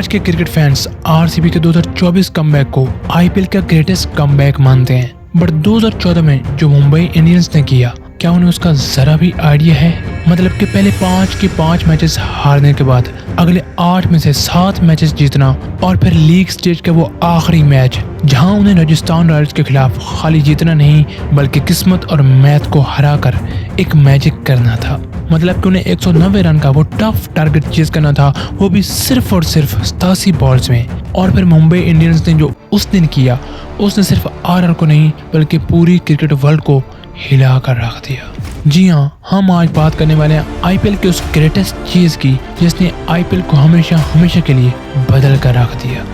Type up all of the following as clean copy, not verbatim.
आज के cricket fans RCB के 2024 कमबैक को आईपीएल का ग्रेटेस्ट कमबैक मानते हैं, बट 2014 में जो मुंबई इंडियंस ने किया, क्या उन्हें उसका जरा भी आइडिया है? मतलब कि पहले 5 के 5 मैचेस हारने के बाद अगले 8 में से 7 मैचेस जीतना और फिर लीग स्टेज का वो आखिरी मैच जहां उन्हें राजस्थान रॉयल्स के खिलाफ खाली जीतना नहीं बल्कि किस्मत और मैथ को हराकर एक मैजिक करना था। मतलब कि उन्हें 190 रन का वो टफ टारगेट चेज करना था, वो भी सिर्फ और सिर्फ 87 बॉल्स में। और फिर मुंबई इंडियंस ने जो उस दिन किया, उसने सिर्फ आरआर को नहीं बल्कि पूरी क्रिकेट वर्ल्ड को हिला कर रख दिया। जी हाँ, हम आज बात करने वाले हैं आईपीएल के उस ग्रेटेस्ट चीज की जिसने आईपीएल को हमेशा हमेशा के लिए बदल कर रख दिया।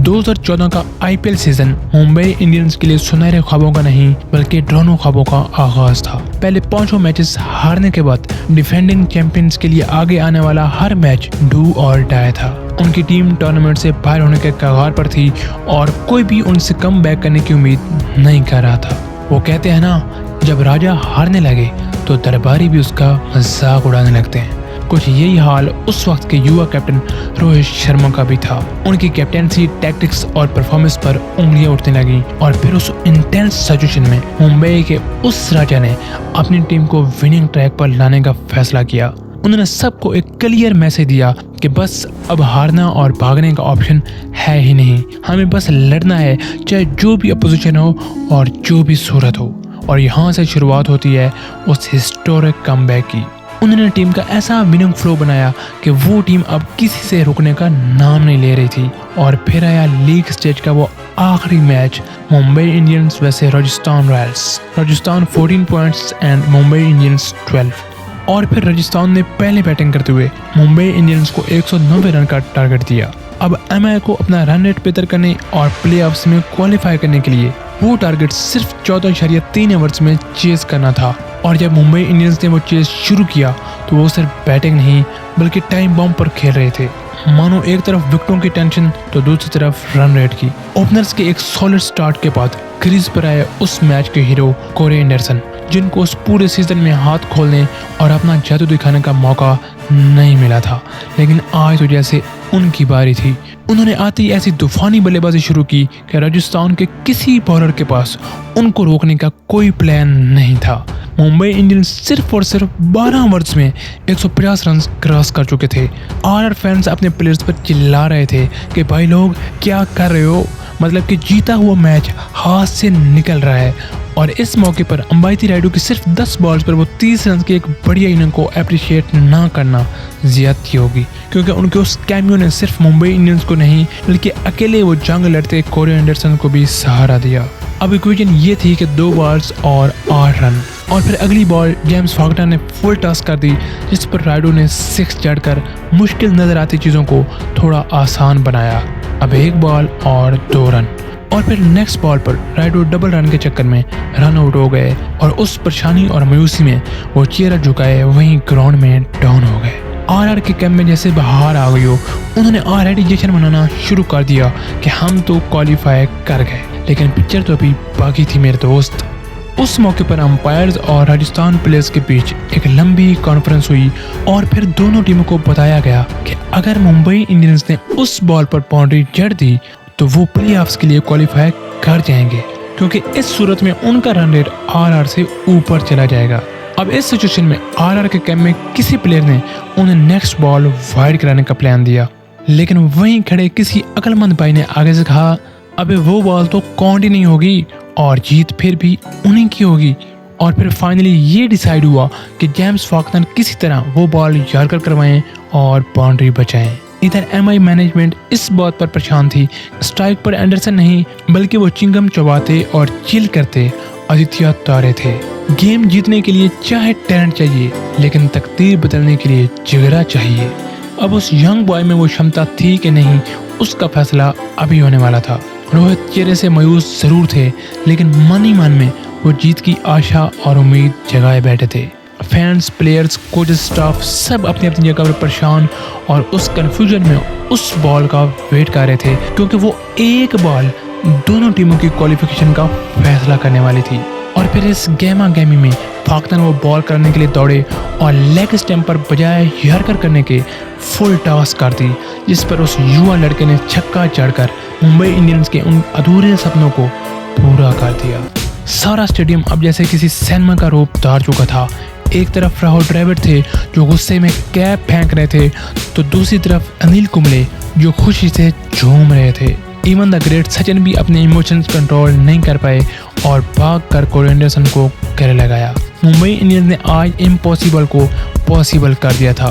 2014 का आईपीएल सीजन मुंबई इंडियंस के लिए सुनहरे ख्वाबों का नहीं बल्कि ड्रोनो ख्वाबों का आगाज था। पहले 5 मैचेस हारने के बाद डिफेंडिंग चैंपियंस के लिए आगे आने वाला हर मैच डू और डाई था। उनकी टीम टूर्नामेंट से बाहर होने के कगार पर थी और कोई भी उनसे कम बैक करने की उम्मीद नहीं कर रहा था। वो कहते हैं ना, जब राजा हारने लगे तो दरबारी भी उसका मजाक उड़ाने लगते हैं। कुछ यही हाल उस वक्त के युवा कैप्टन रोहित शर्मा का भी था। उनकी कैप्टेंसी, टैक्टिक्स और परफॉर्मेंस पर उंगलियां उठने लगी और फिर उस इंटेंस सिचुएशन में मुंबई के उस राजा ने अपनी टीम को विनिंग ट्रैक पर लाने का फैसला किया। उन्होंने सबको एक क्लियर मैसेज दिया कि बस अब हारना और भागने का ऑप्शन है ही नहीं, हमें बस लड़ना है, चाहे जो भी अपोजिशन हो और जो भी सूरत हो। और यहाँ से शुरुआत होती है उस हिस्टोरिक कमबैक की। उन्होंने टीम का ऐसा विनिंग फ्लो बनाया कि वो टीम अब किसी से रुकने का नाम नहीं ले रही थी। और फिर आया लीग स्टेज का वो आखिरी मैच, मुंबई इंडियंस वैसे Rajasthan Royals. Rajasthan 14 points and Mumbai Indians 12। और फिर राजस्थान ने पहले बैटिंग करते हुए मुंबई इंडियंस को 190 रन का टारगेट दिया। अब एमआई को अपना रन रेट बेहतर करने और प्लेऑफ्स में क्वालिफाई करने के लिए वो टारगेट सिर्फ 14.3 ओवर्स में चेज करना था। और जब मुंबई इंडियंस ने वो चेज शुरू किया तो वो सिर्फ बैटिंग नहीं बल्कि टाइम बॉम्ब पर खेल रहे थे। मानो एक तरफ विकेटों की टेंशन तो दूसरी तरफ रन रेट की। ओपनर्स के एक सॉलिड स्टार्ट के बाद क्रीज पर आए उस मैच के हीरो कोरे एंडरसन, जिनको उस पूरे सीजन में हाथ खोलने और अपना जादू दिखाने का मौका नहीं मिला था, लेकिन आज तो जैसे उनकी बारी थी। उन्होंने आते ही ऐसी तूफानी बल्लेबाजी शुरू की कि राजस्थान के किसी बॉलर के पास उनको रोकने का कोई प्लान नहीं था। मुंबई इंडियंस सिर्फ और सिर्फ 12 ओवर्स में 150 रन क्रॉस कर चुके थे। आरआर फैंस अपने प्लेयर्स पर चिल्ला रहे थे कि भाई लोग क्या कर रहे हो, मतलब कि जीता हुआ मैच हाथ से निकल रहा है। और इस मौके पर अंबाती रायडू की सिर्फ 10 बॉल्स पर वो 30 रन की एक बढ़िया इनिंग को अप्रिशिएट ना करना ज्यादती होगी, क्योंकि उनके उस कैमियो ने सिर्फ मुंबई इंडियंस को नहीं बल्कि अकेले वो जंग लड़ते कोरे एंडरसन को भी सहारा दिया। अब इक्वेशन ये थी कि 2 बॉल्स और 8 रन। और फिर अगली बॉल जेम्स फॉकनर ने फुल टॉस कर दी, जिस पर रायडू ने 6 जड़कर मुश्किल नजर आती चीज़ों को थोड़ा आसान बनाया। अब 1 बॉल और 2 रन। और फिर नेक्स्ट बॉल पर रायडू डबल रन के चक्कर में रन आउट हो गए और उस परेशानी और मायूसी में वो चेहरा झुकाए वहीं ग्राउंड में डाउन हो गए। आरआर के कैंप में जैसे बाहर आ गई हो, उन्होंने ऑलरेडी जश्न मनाना शुरू कर दिया कि हम तो क्वालिफाई कर गए, लेकिन पिक्चर तो अभी बाकी थी मेरे दोस्त। उस मौके पर अंपायर्स और राजस्थान प्लेयर्स के बीच एक लंबी कॉन्फ्रेंस हुई और फिर दोनों टीमों को बताया गया कि अगर मुंबई इंडियंस ने उस बॉल पर बाउंड्री जड़ दी तो वो प्लेऑफ्स के लिए क्वालिफाई कर जाएंगे, क्योंकि इस सूरत में उनका रन रेट आरआर से ऊपर चला जाएगा। अब इस सिचुएशन में आरआर के कैंप में किसी प्लेयर ने उन्हें नेक्स्ट बॉल वाइड कराने का प्लान दिया, लेकिन वहीं खड़े किसी अक्लमंद भाई ने आगे से कहा, अबे वो बॉल तो काउंट ही नहीं होगी और जीत फिर भी उन्हीं की होगी। और फिर फाइनली ये डिसाइड हुआ कि जेम्स फॉकनर किसी तरह वो बॉल यार्कर करवाएं और बाउंड्री बचाएं। इधर एमआई मैनेजमेंट इस बात पर परेशान थी, स्ट्राइक पर एंडरसन नहीं बल्कि वो चिंगम चबाते और चिल करते आदित्य तारे थे। गेम जीतने के लिए चाहे टैलेंट चाहिए, लेकिन तकदीर बदलने के लिए जिगरा चाहिए। अब उस यंग बॉय में वो क्षमता थी कि नहीं, उसका फैसला अभी होने वाला था। रोहित चेहरे से मायूस जरूर थे, लेकिन मन ही मन में वो जीत की आशा और उम्मीद जगाए बैठे थे। फैंस, प्लेयर्स, कोच, स्टाफ सब अपनी अपनी जगह पर परेशान और उस कंफ्यूजन में उस बॉल का वेट कर रहे थे, क्योंकि वो एक बॉल दोनों टीमों की क्वालिफिकेशन का फैसला करने वाली थी। और फिर इस गेमा गेमी में फाल्कनर वो बॉल करने के लिए दौड़े और लेग स्टंप पर बजाय यॉर्कर करने के फुल टॉस कर दी, जिस पर उस युवा लड़के ने छक्का जड़कर मुंबई इंडियंस के उन अधूरे सपनों को पूरा कर दिया। सारा स्टेडियम अब जैसे किसी सिनेमा का रूप धार चुका था। एक तरफ राहुल द्रविड़ थे जो गुस्से में कैप फेंक रहे थे, तो दूसरी तरफ अनिल कुंबले जो खुशी से झूम रहे थे। इवन द ग्रेट सचिन भी अपने इमोशंस कंट्रोल नहीं कर पाए और भाग कर कोहली एंडरसन को गले लगाया। मुंबई इंडियंस ने आज इम्पॉसिबल को पॉसिबल कर दिया था।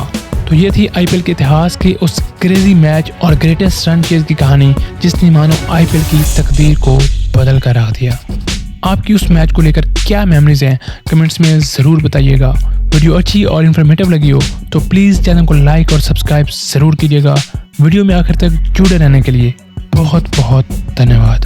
तो ये थी आईपीएल के इतिहास के उस क्रेजी मैच और ग्रेटेस्ट रन चेज की कहानी जिसने मानो आईपीएल की तकदीर को बदल कर रख दिया। आपकी उस मैच को लेकर क्या मेमोरीज हैं कमेंट्स में ज़रूर बताइएगा। वीडियो अच्छी और इन्फॉर्मेटिव लगी हो तो प्लीज़ चैनल को लाइक और सब्सक्राइब ज़रूर कीजिएगा। वीडियो में आखिर तक जुड़े रहने के लिए बहुत बहुत धन्यवाद।